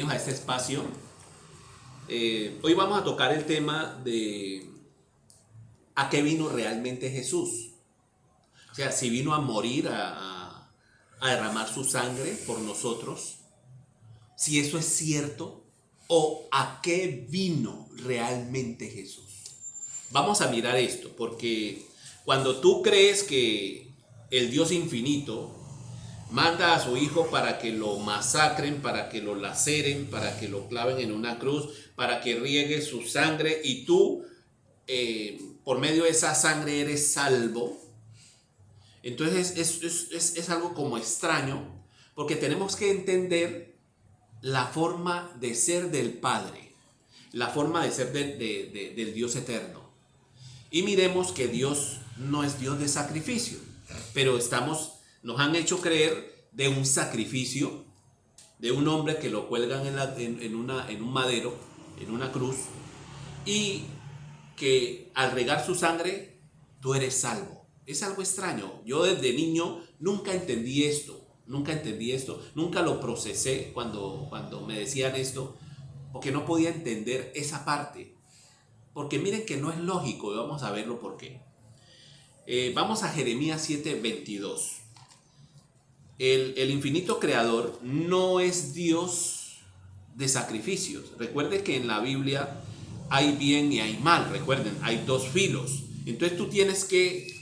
bienvenidos a este espacio. Hoy vamos a tocar el tema de ¿a qué vino realmente Jesús? O sea, si vino a morir, a derramar su sangre por nosotros, si eso es cierto, o ¿a qué vino realmente Jesús? Vamos a mirar esto, porque cuando tú crees que el Dios infinito manda a su hijo para que lo masacren, para que lo laceren, para que lo claven en una cruz, para que riegue su sangre y tú, por medio de esa sangre, eres salvo. Entonces es algo como extraño, porque tenemos que entender la forma de ser del Padre, la forma de ser del Dios eterno. Y miremos que Dios no es Dios de sacrificio, pero nos han hecho creer de un sacrificio, de un hombre que lo cuelgan en un madero, en una cruz, y que al regar su sangre, tú eres salvo. Es algo extraño. Yo desde niño nunca entendí esto, nunca lo procesé cuando me decían esto, porque no podía entender esa parte. Porque miren que no es lógico, y vamos a verlo por qué. Vamos a Jeremías 7:22. El infinito creador no es Dios de sacrificios. Recuerden que en la Biblia hay bien y hay mal. Recuerden, hay dos filos. Entonces tú tienes que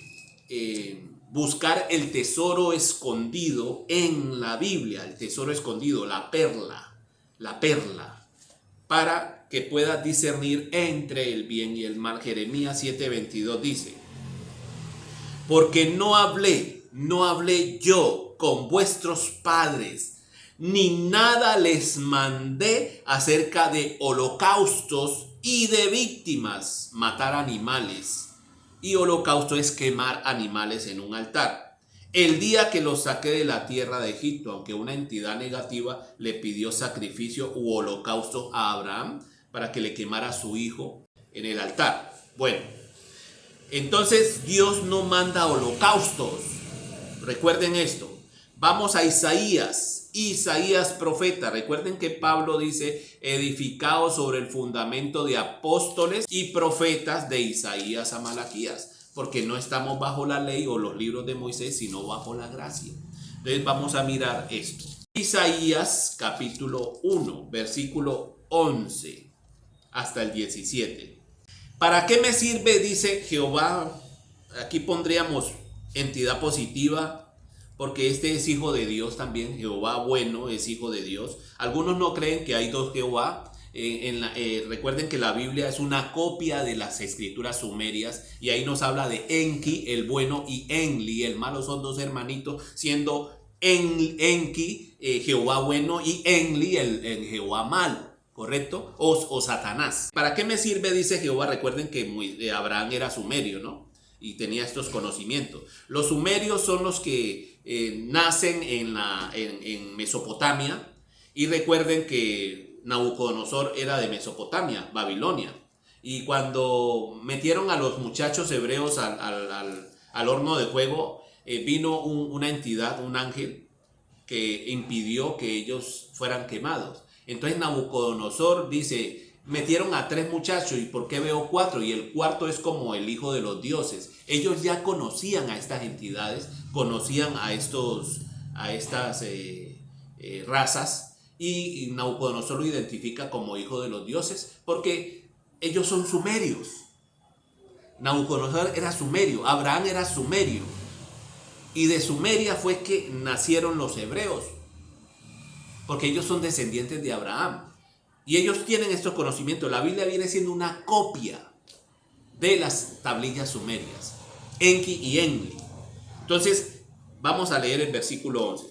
buscar el tesoro escondido en la Biblia. El tesoro escondido, la perla, para que puedas discernir entre el bien y el mal. Jeremías 7:22 dice: porque no hablé yo con vuestros padres, ni nada les mandé acerca de holocaustos y de víctimas, matar animales. Y holocausto es quemar animales en un altar. El día que los saqué de la tierra de Egipto, aunque una entidad negativa le pidió sacrificio u holocausto a Abraham para que le quemara a su hijo en el altar. Bueno, entonces Dios no manda holocaustos. Recuerden esto. Vamos a Isaías profeta. Recuerden que Pablo dice: edificados sobre el fundamento de apóstoles y profetas, de Isaías a Malaquías, porque no estamos bajo la ley o los libros de Moisés, sino bajo la gracia. Entonces vamos a mirar esto. Isaías capítulo 1, versículo 11 hasta el 17. ¿Para qué me sirve? Dice Jehová. Aquí pondríamos entidad positiva, porque este es hijo de Dios también. Jehová bueno es hijo de Dios. Algunos no creen que hay dos Jehová. Recuerden que la Biblia es una copia de las escrituras sumerias, y ahí nos habla de Enki, el bueno, y Enli, el malo. Son dos hermanitos, siendo Enki, Jehová bueno, y Enli, el Jehová malo. ¿Correcto? O Satanás. ¿Para qué me sirve? Dice Jehová. Recuerden que Abraham era sumerio, ¿no? Y tenía estos conocimientos. Los sumerios son los que nacen en Mesopotamia. Y recuerden que Nabucodonosor era de Mesopotamia, Babilonia. Y cuando metieron a los muchachos hebreos al horno de fuego, vino una entidad, un ángel, que impidió que ellos fueran quemados. Entonces Nabucodonosor dice: metieron a 3 muchachos, ¿y por qué veo 4? Y el cuarto es como el hijo de los dioses. Ellos ya conocían a estas entidades, conocían a estas razas, y Nabucodonosor lo identifica como hijo de los dioses, porque ellos son sumerios. Nabucodonosor era sumerio, Abraham era sumerio, y de Sumeria fue que nacieron los hebreos, porque ellos son descendientes de Abraham. Y ellos tienen estos conocimientos. La Biblia viene siendo una copia de las tablillas sumerias, Enki y Enli. Entonces, vamos a leer el versículo 11.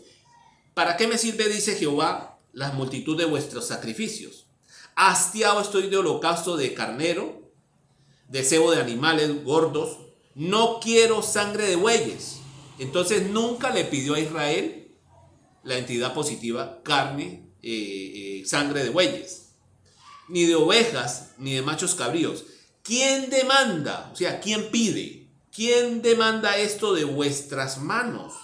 ¿Para qué me sirve, dice Jehová, la multitud de vuestros sacrificios? Hastiado estoy de holocausto de carnero, de cebo de animales gordos. No quiero sangre de bueyes. Entonces, nunca le pidió a Israel, la entidad positiva, carne, sangre de bueyes, ni de ovejas, ni de machos cabríos. ¿Quién demanda? O sea, ¿quién pide? ¿Quién demanda esto de vuestras manos,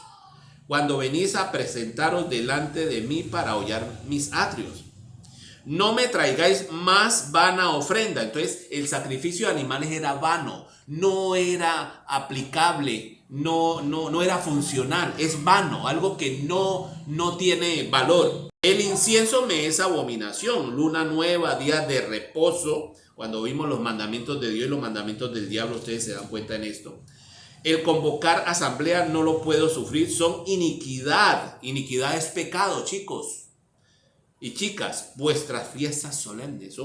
cuando venís a presentaros delante de mí para hollar mis atrios? no me traigáis más vana ofrenda. Entonces el sacrificio de animales era vano, no era aplicable, no era funcional, es vano, algo que no tiene valor. El incienso me es abominación, luna nueva, días de reposo. Cuando vimos los mandamientos de Dios y los mandamientos del diablo, ustedes se dan cuenta en esto. El convocar asamblea no lo puedo sufrir, son iniquidad. Iniquidad es pecado, chicos y chicas. Vuestras fiestas solemnes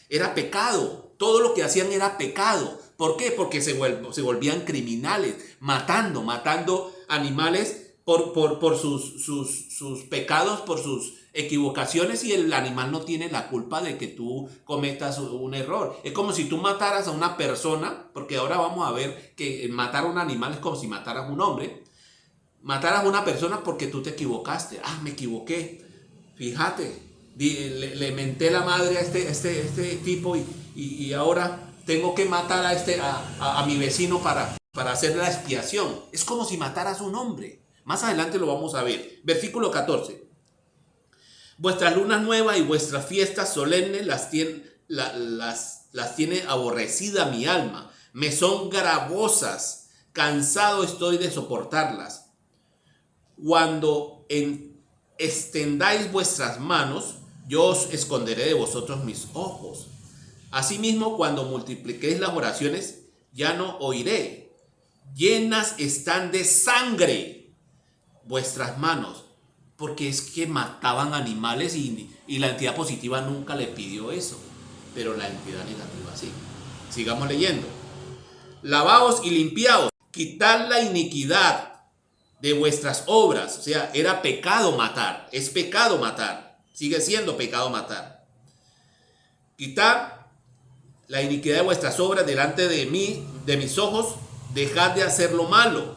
era pecado. Todo lo que hacían era pecado. ¿Por qué? Porque se volvían criminales, matando animales por sus pecados, por sus equivocaciones, y el animal no tiene la culpa de que tú cometas un error. Es como si tú mataras a una persona, porque ahora vamos a ver que matar a un animal es como si mataras a un hombre. Mataras a una persona porque tú te equivocaste. Me equivoqué. Fíjate, le menté la madre a este tipo y ahora tengo que matar a mi vecino para hacer la expiación. Es como si mataras a un hombre. Más adelante lo vamos a ver. Versículo 14. Vuestras lunas nuevas y vuestras fiestas solemnes las tiene aborrecida mi alma. Me son gravosas. Cansado estoy de soportarlas. Cuando extendáis vuestras manos, yo os esconderé de vosotros mis ojos. Asimismo, cuando multipliquéis las oraciones, ya no oiré. Llenas están de sangre vuestras manos. Porque es que mataban animales y la entidad positiva nunca le pidió eso. Pero la entidad negativa sí. Sigamos leyendo. Lavaos y limpiaos. Quitad la iniquidad de vuestras obras. O sea, era pecado matar. Es pecado matar. Sigue siendo pecado matar. Quitad la iniquidad de vuestras obras delante de mí, de mis ojos. Dejad de hacer lo malo.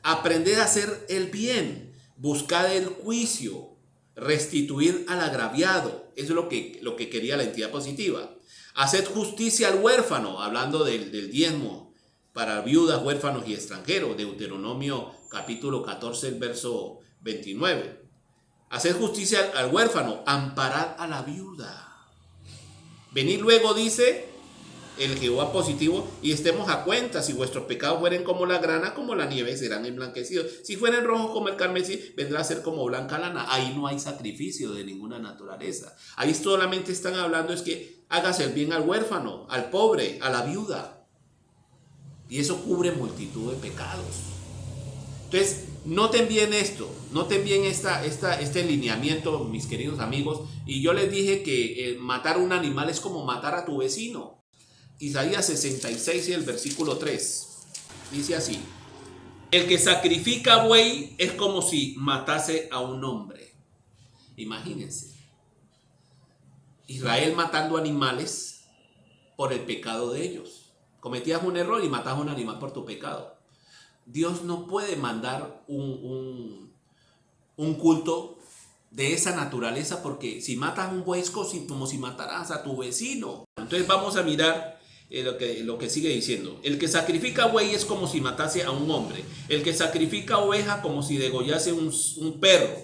Aprended a hacer el bien. Buscad el juicio. Restituid al agraviado. Eso es lo que quería la entidad positiva. Haced justicia al huérfano. Hablando del diezmo para viudas, huérfanos y extranjeros. Deuteronomio capítulo 14, el verso 29. Haced justicia al huérfano. Amparad a la viuda. Venid luego, dice el Jehová positivo, y estemos a cuenta. Si vuestros pecados fueren como la grana, como la nieve, serán emblanquecidos. Si fueren rojos como el carmesí, vendrá a ser como blanca lana. Ahí no hay sacrificio de ninguna naturaleza. Ahí solamente están hablando es que hagas el bien al huérfano, al pobre, a la viuda. Y eso cubre multitud de pecados. Entonces, noten bien esto, noten bien este lineamiento, mis queridos amigos. Y yo les dije que matar a un animal es como matar a tu vecino. Isaías 66 y el versículo 3 dice así: el que sacrifica buey es como si matase a un hombre. Imagínense, Israel matando animales por el pecado de ellos. Cometías un error y matabas a un animal por tu pecado. Dios no puede mandar un culto de esa naturaleza, porque si matas a un buey es como si mataras a tu vecino. Entonces vamos a mirar lo que sigue diciendo. El que sacrifica buey es como si matase a un hombre. El que sacrifica oveja como si degollase un perro.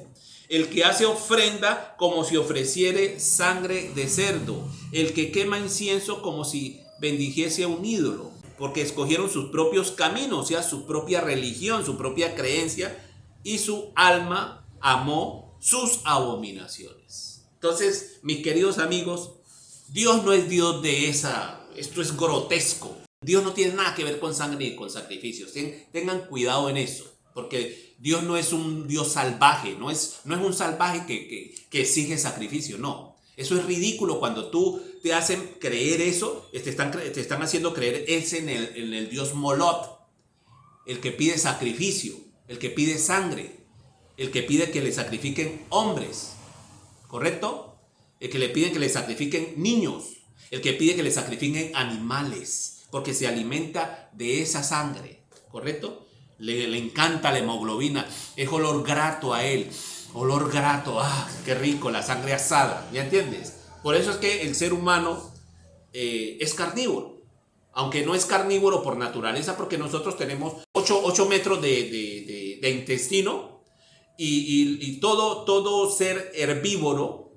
El que hace ofrenda como si ofreciere sangre de cerdo. El que quema incienso como si bendijese a un ídolo. Porque escogieron sus propios caminos, o sea, su propia religión, su propia creencia, y su alma amó sus abominaciones. Entonces, mis queridos amigos, Dios no es Dios de esto es grotesco. Dios no tiene nada que ver con sangre ni con sacrificios. Tengan cuidado en eso, porque Dios no es un Dios salvaje, no es un salvaje que exige sacrificio, no. Eso es ridículo cuando tú te hacen creer eso, te están haciendo creer en el Dios Molot, el que pide sacrificio, el que pide sangre, el que pide que le sacrifiquen hombres, ¿correcto? El que le pide que le sacrifiquen niños, el que pide que le sacrifiquen animales, porque se alimenta de esa sangre, ¿correcto? Le encanta la hemoglobina, es olor grato a él, olor grato, qué rico, la sangre asada, ¿ya entiendes? Por eso es que el ser humano es carnívoro, aunque no es carnívoro por naturaleza, porque nosotros tenemos 8 metros de intestino, y todo ser herbívoro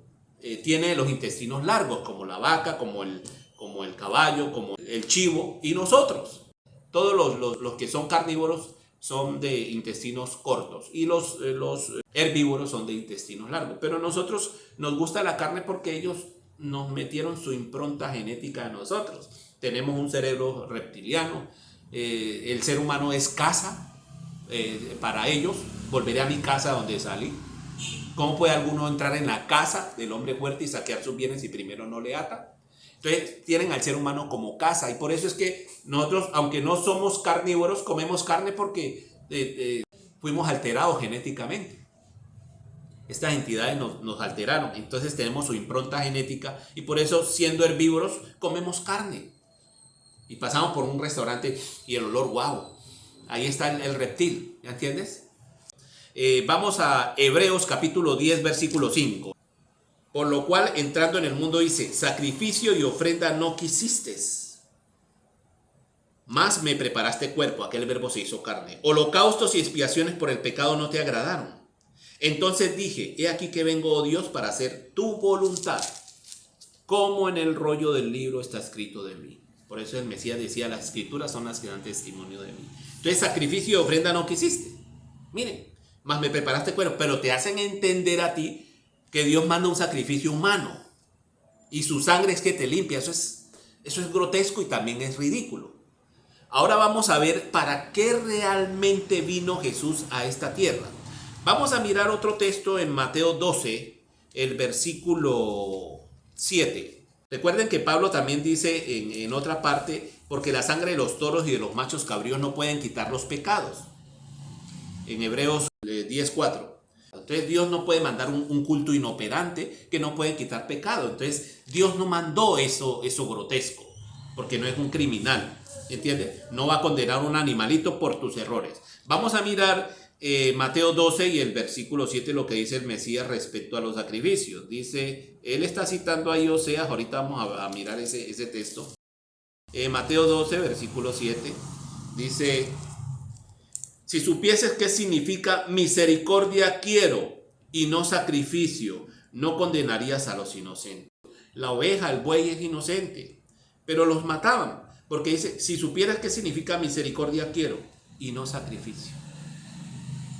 tiene los intestinos largos, como la vaca, como el caballo, como el chivo y nosotros. Todos los que son carnívoros son de intestinos cortos y los herbívoros son de intestinos largos. Pero nosotros nos gusta la carne porque ellos nos metieron su impronta genética a nosotros. Tenemos un cerebro reptiliano, el ser humano es casa para ellos. Volveré a mi casa donde salí. ¿Cómo puede alguno entrar en la casa del hombre fuerte y saquear sus bienes si primero no le ata? Entonces tienen al ser humano como casa, y por eso es que nosotros, aunque no somos carnívoros, comemos carne porque fuimos alterados genéticamente. Estas entidades nos alteraron, entonces tenemos su impronta genética y por eso, siendo herbívoros, comemos carne. Y pasamos por un restaurante y el olor, wow, ahí está el reptil, ¿ya entiendes? Vamos a Hebreos capítulo 10, versículo 5. Por lo cual, entrando en el mundo, dice: sacrificio y ofrenda no quisiste, mas me preparaste cuerpo. Aquel verbo se hizo carne. Holocaustos y expiaciones por el pecado no te agradaron. Entonces dije: he aquí que vengo, oh Dios, para hacer tu voluntad, como en el rollo del libro está escrito de mí. Por eso el Mesías decía: las escrituras son las que dan testimonio de mí. Entonces, sacrificio y ofrenda no quisiste. Miren, mas me preparaste cuerpo. Pero te hacen entender a ti que Dios manda un sacrificio humano y su sangre es que te limpia. Eso es grotesco y también es ridículo. Ahora vamos a ver para qué realmente vino Jesús a esta tierra. Vamos a mirar otro texto en Mateo 12, el versículo 7. Recuerden que Pablo también dice en otra parte: porque la sangre de los toros y de los machos cabríos no pueden quitar los pecados. En Hebreos 10:4. Entonces Dios no puede mandar un culto inoperante que no puede quitar pecado. Entonces Dios no mandó eso grotesco, porque no es un criminal, ¿entiendes? No va a condenar a un animalito por tus errores. Vamos a mirar Mateo 12 y el versículo 7, lo que dice el Mesías respecto a los sacrificios. Dice, él está citando ahí Oseas, ahorita vamos a mirar ese texto. Mateo 12, versículo 7, dice: si supieses qué significa misericordia quiero y no sacrificio, no condenarías a los inocentes. La oveja, el buey es inocente, pero los mataban, porque dice: si supieras qué significa misericordia quiero y no sacrificio.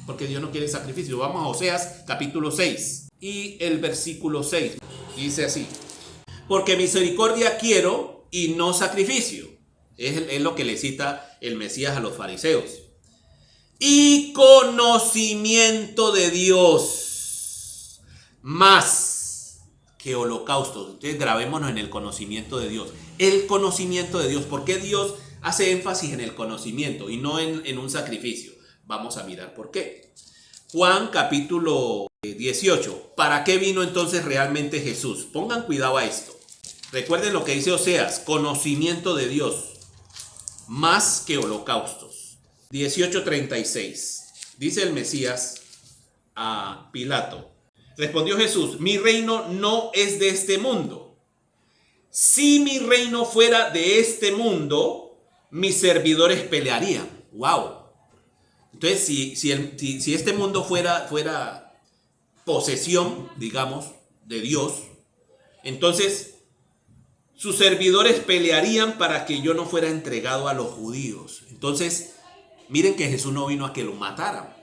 Porque Dios no quiere sacrificio. Vamos a Oseas capítulo 6 y el versículo 6. Dice así: porque misericordia quiero y no sacrificio. Es lo que le cita el Mesías a los fariseos. Y conocimiento de Dios más que holocaustos. Entonces grabémonos en el conocimiento de Dios. El conocimiento de Dios. ¿Por qué Dios hace énfasis en el conocimiento y no en un sacrificio? Vamos a mirar por qué. Juan capítulo 18. ¿Para qué vino entonces realmente Jesús? Pongan cuidado a esto. Recuerden lo que dice Oseas: conocimiento de Dios más que holocaustos. 18:36. Dice el Mesías a Pilato: respondió Jesús: mi reino no es de este mundo. Si mi reino fuera de este mundo, mis servidores pelearían. Wow. Entonces, si este mundo fuera posesión, digamos, de Dios, entonces sus servidores pelearían para que yo no fuera entregado a los judíos. Entonces, miren que Jesús no vino a que lo mataran.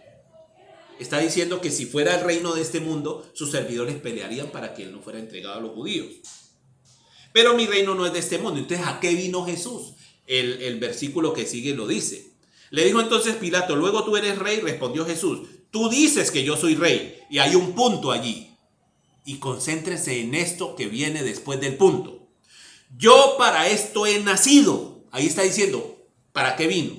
Está diciendo que si fuera el reino de este mundo, sus servidores pelearían para que él no fuera entregado a los judíos. Pero mi reino no es de este mundo. Entonces, ¿a qué vino Jesús? El versículo que sigue lo dice. Le dijo entonces Pilato: luego tú eres rey. Respondió Jesús: tú dices que yo soy rey. Y hay un punto allí. Y concéntrense en esto que viene después del punto. Yo para esto he nacido. Ahí está diciendo, ¿para qué vino?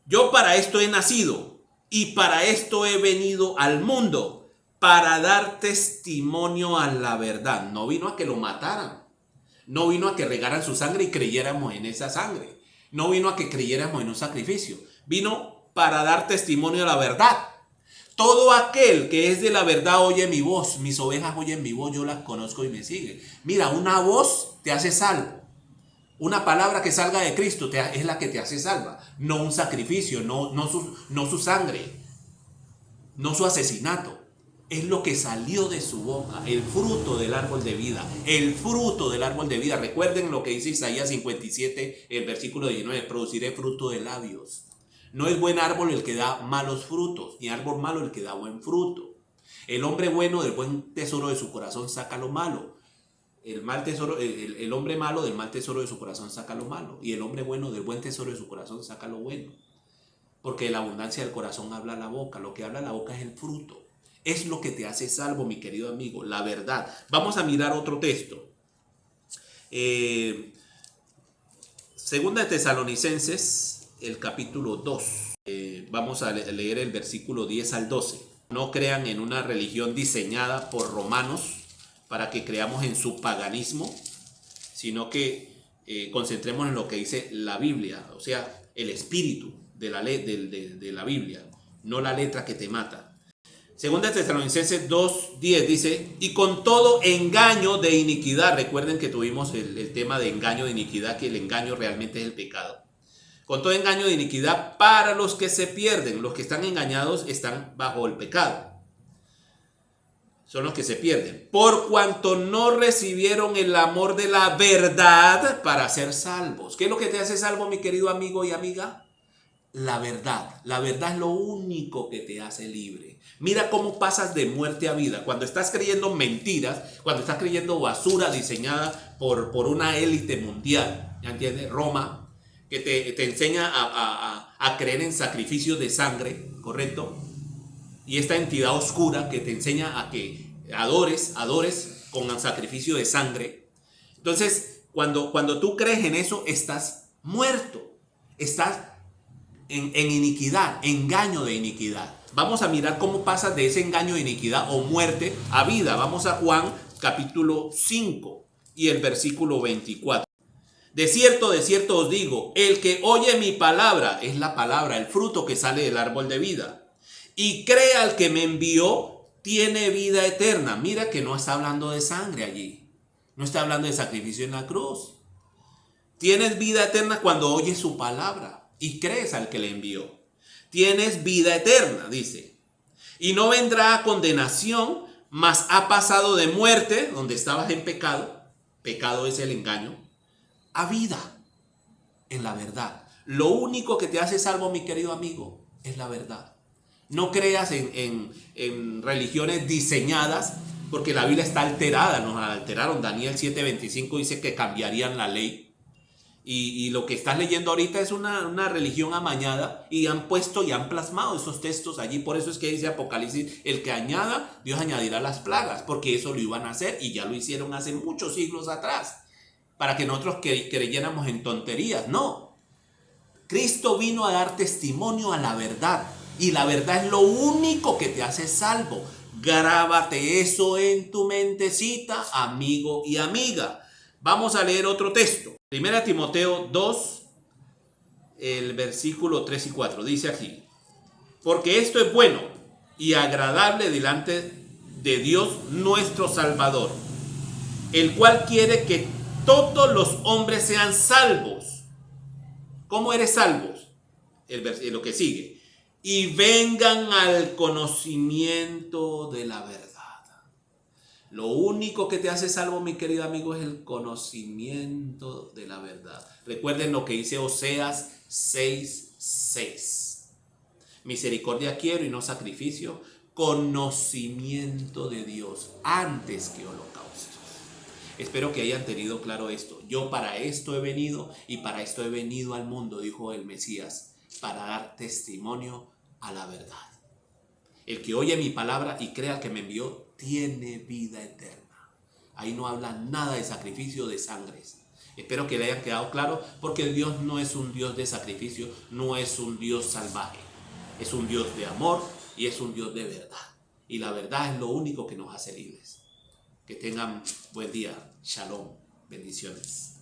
Yo para esto he nacido y para esto he venido al mundo, para dar testimonio a la verdad. No vino a que lo mataran. No vino a que regaran su sangre y creyéramos en esa sangre. No vino a que creyéramos en un sacrificio. Vino para dar testimonio a la verdad. Todo aquel que es de la verdad oye mi voz. Mis ovejas oyen mi voz, yo las conozco y me siguen. Mira, una voz te hace salvo. Una palabra que salga de Cristo es la que te hace salva. No un sacrificio, no su sangre, no su asesinato. Es lo que salió de su boca, el fruto del árbol de vida, el fruto del árbol de vida. Recuerden lo que dice Isaías 57, el versículo 19, produciré fruto de labios. No es buen árbol el que da malos frutos, ni árbol malo el que da buen fruto. El hombre bueno del buen tesoro de su corazón saca lo malo. El hombre malo del mal tesoro de su corazón saca lo malo. Y el hombre bueno del buen tesoro de su corazón saca lo bueno. Porque de la abundancia del corazón habla la boca. Lo que habla la boca es el fruto. Es lo que te hace salvo, mi querido amigo, la verdad. Vamos a mirar otro texto. Segunda de Tesalonicenses, el capítulo 2. Vamos a leer el versículo 10 al 12. No crean en una religión diseñada por romanos para que creamos en su paganismo, sino que concentremos en lo que dice la Biblia, o sea, el espíritu de la Biblia, no la letra que te mata. Segunda Tesalonicenses 2:10 dice, y con todo engaño de iniquidad, recuerden que tuvimos el tema de engaño de iniquidad, que el engaño realmente es el pecado. Con todo engaño de iniquidad para los que se pierden, los que están engañados están bajo el pecado. Son los que se pierden. Por cuanto no recibieron el amor de la verdad para ser salvos. ¿Qué es lo que te hace salvo, mi querido amigo y amiga? La verdad. La verdad es lo único que te hace libre. Mira cómo pasas de muerte a vida. Cuando estás creyendo mentiras, cuando estás creyendo basura diseñada por una élite mundial, ¿ya entiendes? Roma, que te enseña a creer en sacrificios de sangre, ¿correcto? Y esta entidad oscura que te enseña a que adores con el sacrificio de sangre. Entonces, cuando tú crees en eso, estás muerto. Estás en iniquidad, engaño de iniquidad. Vamos a mirar cómo pasas de ese engaño de iniquidad o muerte a vida. Vamos a Juan capítulo 5 y el versículo 24. De cierto os digo, el que oye mi palabra, es la palabra, el fruto que sale del árbol de vida, y cree al que me envió, tiene vida eterna. Mira que no está hablando de sangre allí. No está hablando de sacrificio en la cruz. Tienes vida eterna cuando oyes su palabra y crees al que le envió. Tienes vida eterna, dice. Y no vendrá a condenación, mas ha pasado de muerte, donde estabas en pecado. Pecado es el engaño. A vida en la verdad. Lo único que te hace salvo, mi querido amigo, es la verdad. No creas en religiones diseñadas, porque la Biblia está alterada, nos alteraron. Daniel 7:25 dice que cambiarían la ley. Y lo que estás leyendo ahorita es una religión amañada, y han puesto y han plasmado esos textos allí. Por eso es que dice Apocalipsis, el que añada, Dios añadirá las plagas, porque eso lo iban a hacer y ya lo hicieron hace muchos siglos atrás, para que nosotros creyéramos en tonterías. No, Cristo vino a dar testimonio a la verdad, y la verdad es lo único que te hace salvo. Grábate eso en tu mentecita, amigo y amiga. Vamos a leer otro texto. 1 Timoteo 2, el versículo 3 y 4. Dice aquí, porque esto es bueno y agradable delante de Dios nuestro Salvador, el cual quiere que todos los hombres sean salvos. ¿Cómo eres salvos? Lo que sigue. Y vengan al conocimiento de la verdad. Lo único que te hace salvo, mi querido amigo, es el conocimiento de la verdad. Recuerden lo que dice Oseas 6:6. Misericordia quiero y no sacrificio, conocimiento de Dios antes que holocaustos. Espero que hayan tenido claro esto. Yo para esto he venido, y para esto he venido al mundo, dijo el Mesías, para dar testimonio a la verdad. El que oye mi palabra y crea que me envió, tiene vida eterna. Ahí no habla nada de sacrificio de sangres. Espero que le hayan quedado claro, porque Dios no es un Dios de sacrificio, no es un Dios salvaje. Es un Dios de amor y es un Dios de verdad. Y la verdad es lo único que nos hace libres. Que tengan buen día. Shalom. Bendiciones.